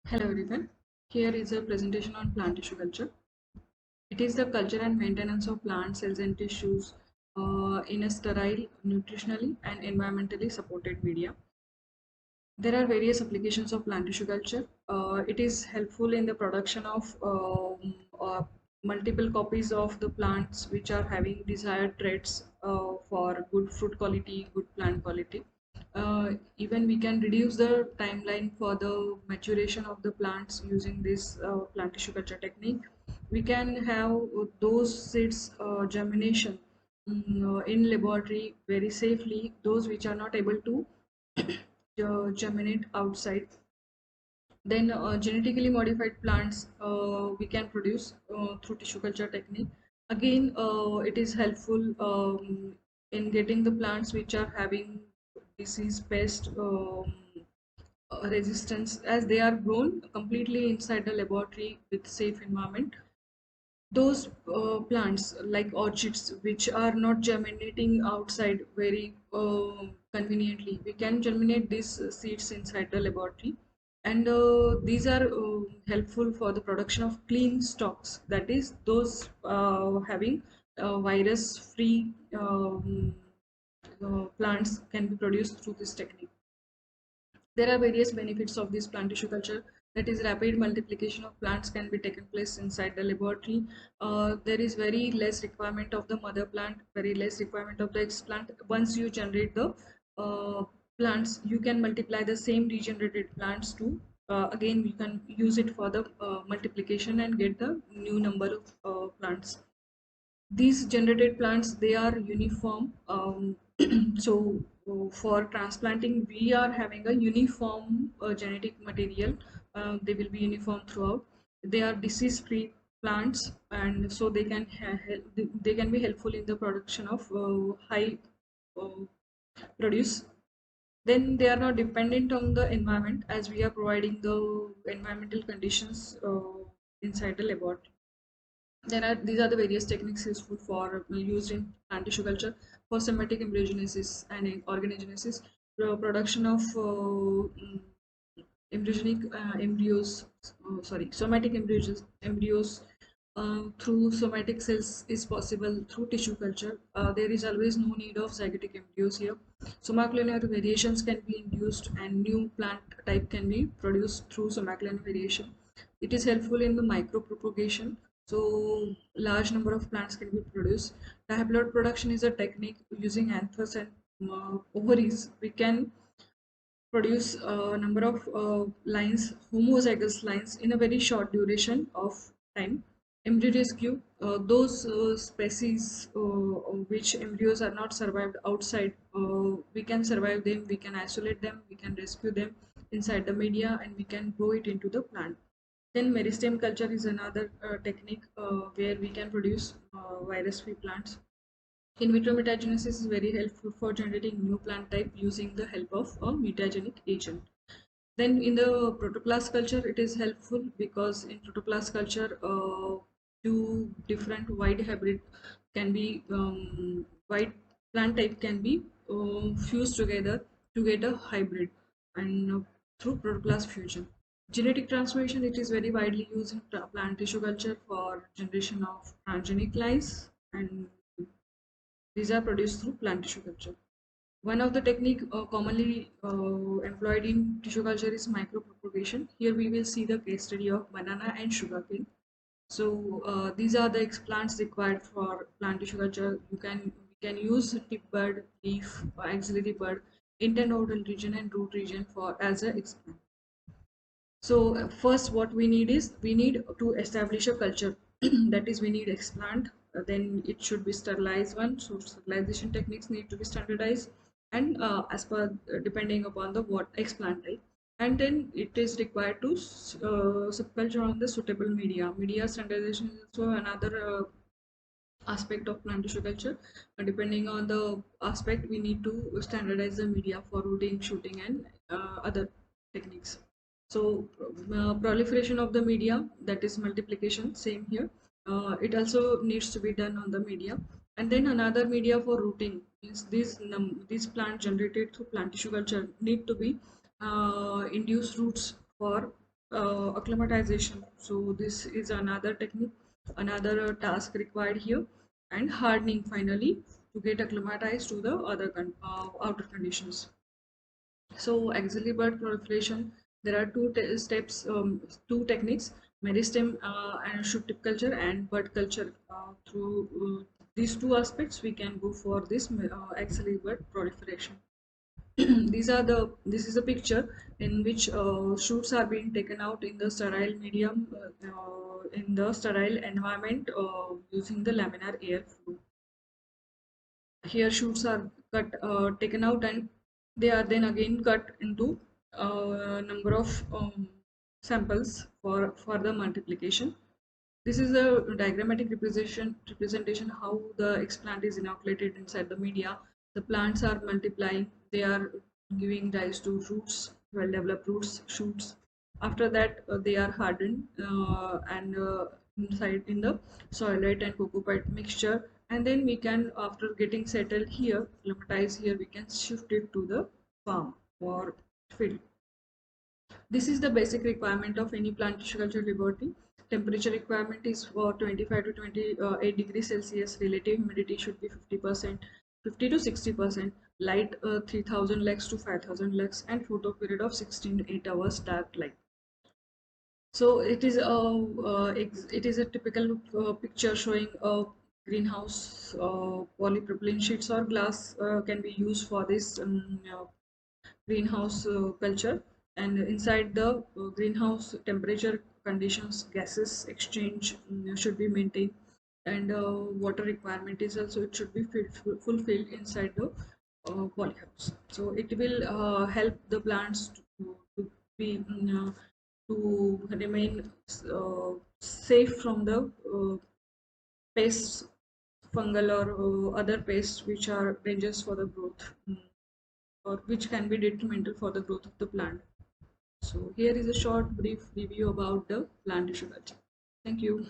Hello everyone. Here is a presentation on plant tissue culture. It is the culture and maintenance of plant cells and tissues in a sterile, nutritionally and environmentally supported media. There are various applications of plant tissue culture. It is helpful in the production of multiple copies of the plants which are having desired traits for good fruit quality, good plant quality. Even we can reduce the timeline for the maturation of the plants using this plant tissue culture technique. We can have those seeds germination in laboratory very safely, those which are not able to germinate outside. Then genetically modified plants we can produce through tissue culture technique. Again, it is helpful in getting the plants which are having disease, pest resistance, as they are grown completely inside the laboratory with safe environment. Those plants like orchids which are not germinating outside very conveniently, we can germinate these seeds inside the laboratory, and these are helpful for the production of clean stocks, that is those having virus free plants can be produced through this technique. There are various benefits of this plant tissue culture. That is, rapid multiplication of plants can be taken place inside the laboratory. There is very less requirement of the mother plant, very less requirement of the explant. Once you generate the uh, plants, you can multiply the same regenerated plants to again you can use it for the multiplication and get the new number of plants. These generated plants, they are uniform. So for transplanting we are having a uniform genetic material. They will be uniform throughout. They are disease free plants, and so they can they can be helpful in the production of high uh, produce. Then they are not dependent on the environment, as we are providing the environmental conditions inside the laboratory. These are the various techniques useful for used in plant tissue culture for somatic embryogenesis and organogenesis. Production of embryonic embryos, somatic embryos through somatic cells is possible through tissue culture. There is always no need of zygotic embryos here. Somacliner variations can be induced and new plant type can be produced through somacliner variation. It is helpful in the micropropagation, so large number of plants can be produced. Dihaploid production is a technique using anthers and ovaries. We can produce a number of lines, homozygous lines, in a very short duration of time. Embryo rescue, those species which embryos are not survived outside, we can survive them, we can isolate them, we can rescue them inside the media, and we can grow it into the plant. Then meristem culture is another technique where we can produce virus-free plants. In vitro mutagenesis is very helpful for generating new plant type using the help of a mutagenic agent. Then in the protoplast culture, it is helpful because in protoplast culture, two different wide hybrid can be wide plant type can be fused together to get a hybrid, and through protoplast fusion. Genetic transformation, it is very widely used in plant tissue culture for generation of transgenic lines, and these are produced through plant tissue culture. One of the technique commonly employed in tissue culture is micropropagation. Here we will see the case study of banana and sugarcane. So these are the explants required for plant tissue culture. We can use tip bud, leaf, axillary bud, internodal region and root region for as a explant. So first what we need is we need to establish a culture. That is, we need explant. Then it should be sterilized one. So sterilization techniques need to be standardized, and as per depending upon the what explant type. And then it is required to subculture on the suitable media. Media standardization is also another aspect of plant tissue culture. Depending on the aspect, we need to standardize the media for rooting, shooting, and other techniques. So proliferation of the media, that is multiplication, same here. It also needs to be done on the media. And then another media for rooting is these plants generated through plant tissue culture need to be induced roots for acclimatization. So this is another technique, another task required here, and hardening finally to get acclimatized to the other outer conditions. So axillary bud proliferation, there are steps, two techniques: meristem and shoot tip culture and bud culture. Through these two aspects, we can go for this axillary bud proliferation. This is a picture in which shoots are being taken out in the sterile medium, in the sterile environment, using the laminar air flow. Here shoots are taken out, and they are then again cut into a number of samples for further multiplication. This is a diagrammatic representation how the explant is inoculated inside the media. The plants are multiplying, they are giving rise to roots, well developed roots, shoots. After that, they are hardened and inside in the soilite and cocopite mixture, and then we can, after getting settled here, acclimatize here, we can shift it to the farm or field. This is the basic requirement of any plant tissue culture laboratory. Temperature requirement is for 25 to 28 degrees Celsius. Relative humidity should be 50%, 50 to 60%. Light 3000 lux to 5000 lux, and photo period of 16 to 8 hours dark light. So it is a typical picture showing a greenhouse. Polypropylene sheets or glass can be used for this greenhouse culture, and inside the greenhouse temperature conditions, gases exchange should be maintained, and water requirement is also, it should be fulfilled inside the polyhouse. So it will help the plants to be to remain safe from the pests, fungal or other pests which are dangerous for the growth, or which can be detrimental for the growth of the plant. So here is a short brief review about the plant tissue culture. Thank you.